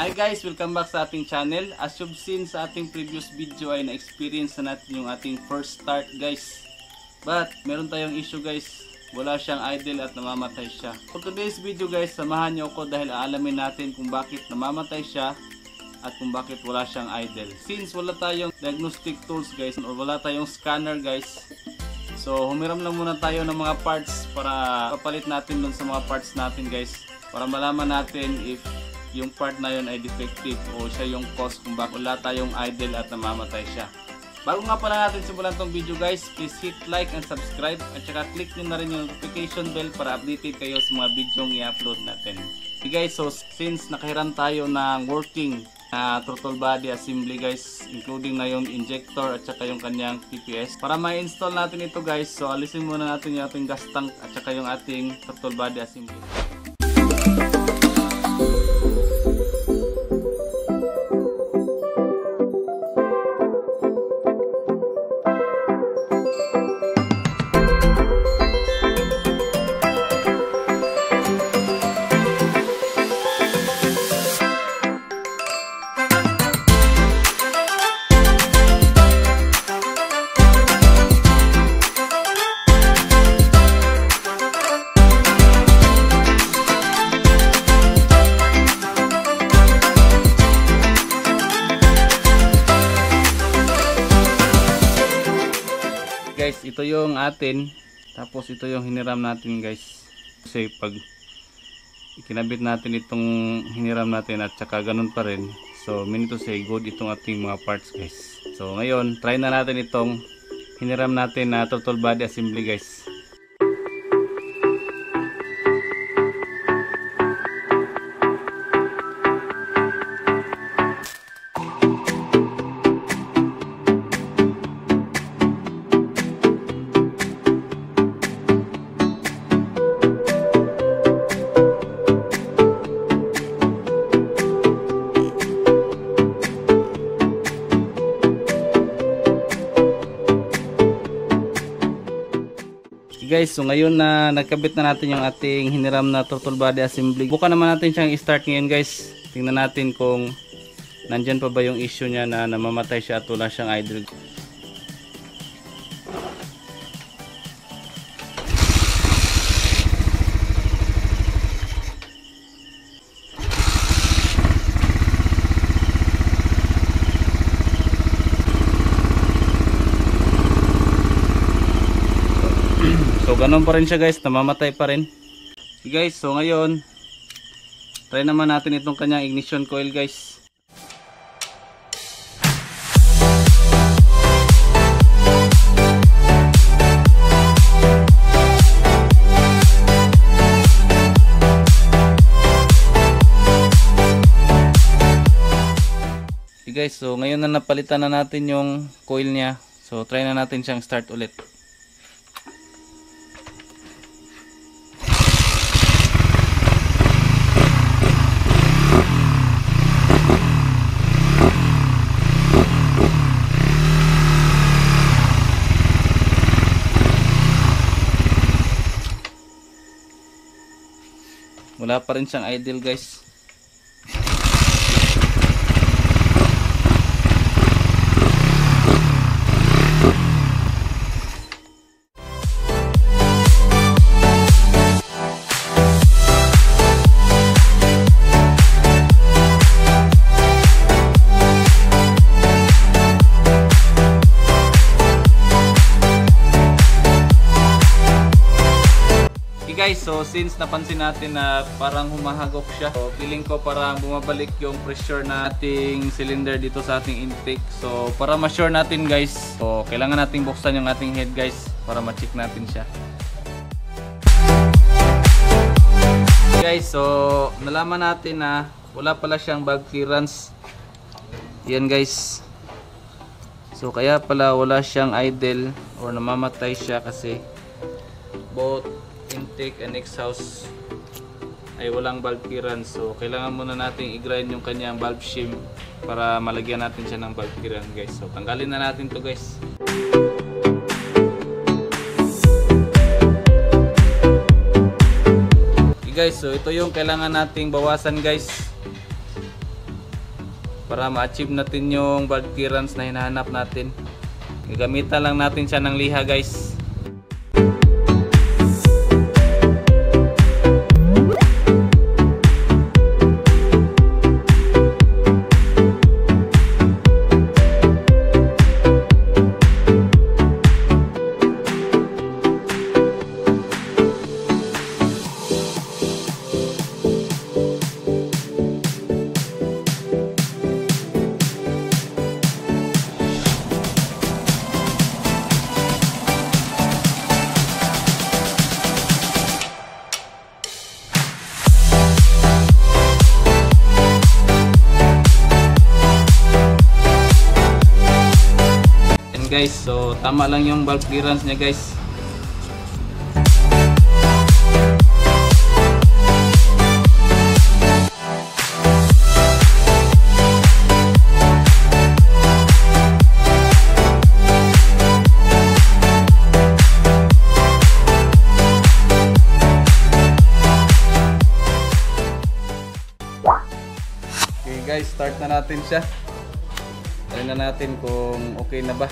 Hi guys, welcome back sa ating channel. As you've seen sa ating previous video ay na-experience na natin yung ating first start guys. But meron tayong issue guys. Wala siyang idle at namamatay siya. For today's video guys, samahan niyo ako dahil aalamin natin kung bakit namamatay siya at kung bakit wala siyang idle. Since wala tayong diagnostic tools guys or wala tayong scanner guys, so humiram lang muna tayo ng mga parts para papalit natin dun sa mga parts natin guys, para malaman natin if yung part na yun ay defective o siya yung cause kung bakit wala tayong idle at namamatay siya. Bago nga pala natin simulan tong video guys, please hit like and subscribe at saka click nyo na rin yung notification bell para updated kayo sa mga video i-upload natin. Okay guys, so since nakahiram tayo ng working throttle body assembly guys, including na yung injector at saka yung kanyang TPS, para ma-install natin ito guys, so alisin muna natin yung ating gas tank at saka yung ating throttle body assembly. Guys, ito yung atin, tapos ito yung hiniram natin guys. Kasi pag ikinabit natin itong hiniram natin at saka ganun pa rin, so mean to say good itong ating mga parts guys. So ngayon, try na natin itong hiniram natin na throttle body assembly guys. Guys, so ngayon na nagkabit na natin yung ating hiniram na throttle body assembly, buka naman natin siyang i-start ngayon guys. Tingnan natin kung nandyan pa ba yung issue niya na namamatay siya at wala siyang idle. So ganun pa rin siya guys, namamatay pa rin. Okay guys, so ngayon try naman natin itong kanyang ignition coil guys. Okay guys, so ngayon na napalitan na natin yung coil niya. So try na natin siyang start ulit. Wala pa rin siyang idle guys. Guys, so since napansin natin na parang humahagok siya, so feeling ko parang bumabalik yung pressure na ating cylinder dito sa ating intake. So para ma-sure natin guys, so kailangan nating buksan yung ating head guys para ma-check natin siya. Guys, so nalaman natin na wala pala siyang valve clearance. Yan guys. So kaya pala wala siyang idle or namamatay siya kasi both intake and exhaust ay walang valve clearance. So kailangan muna natin i-grind yung kanyang valve shim para malagyan natin siya ng valve clearance guys. So tanggalin na natin to guys. Okay guys, so ito yung kailangan nating bawasan guys. para ma-achieve natin yung valve clearance na hinahanap natin. Gagamitan lang natin siya ng liha guys. Guys, so tama lang yung valve clearance niya guys. Okay guys, start na natin siya. Try na natin kung okay na ba.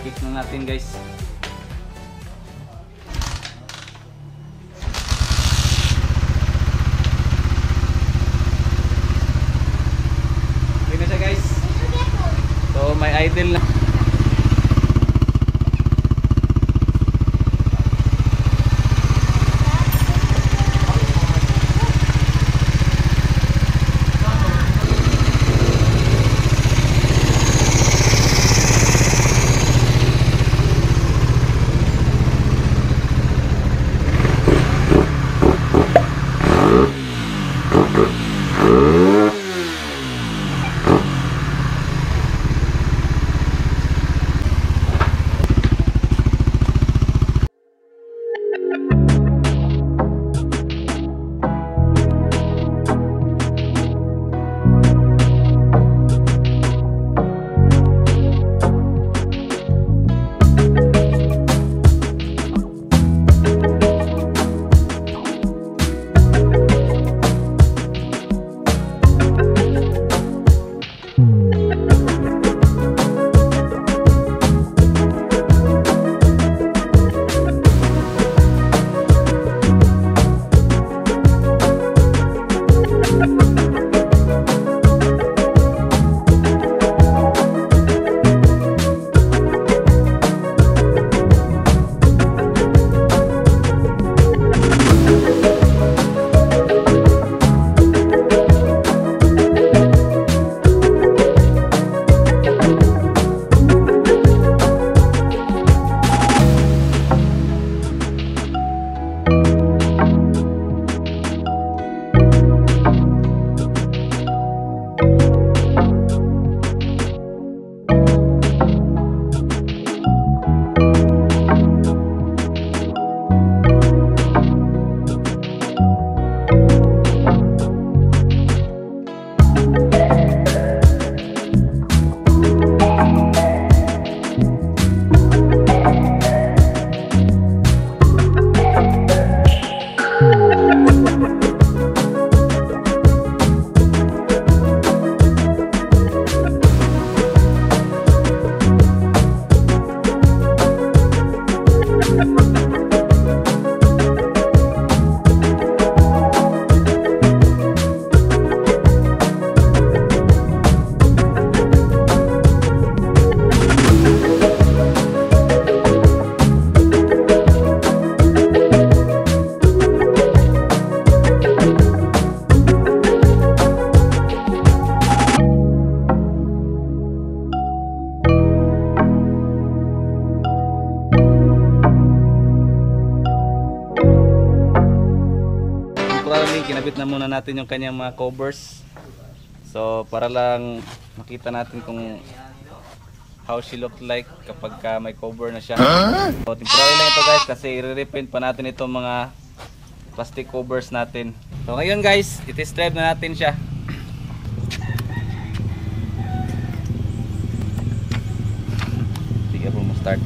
Kick na natin guys. Okay na siya guys. So may idle na. Kinabit na muna natin yung kanyang mga covers. So para lang makita natin kung how she look like kapag may cover na siya. So temporary lang ito guys kasi i-repaint pa natin itong mga plastic covers natin. So ngayon guys, i-test drive na natin siya. Sige po, start.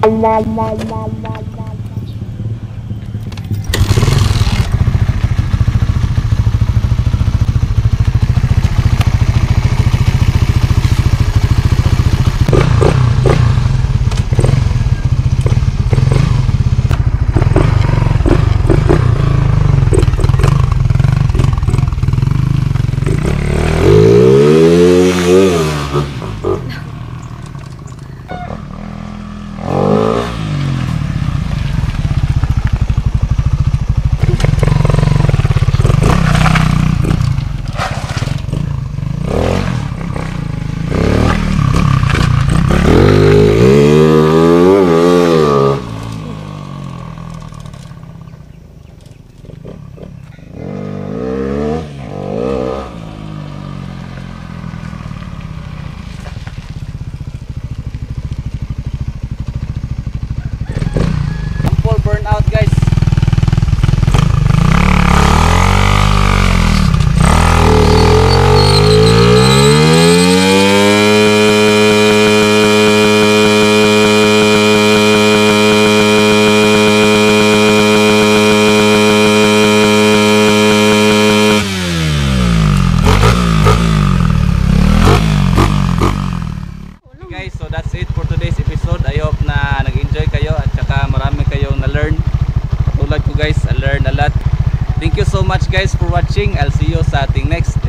Thank you so much guys for watching. I'll see you sa ating next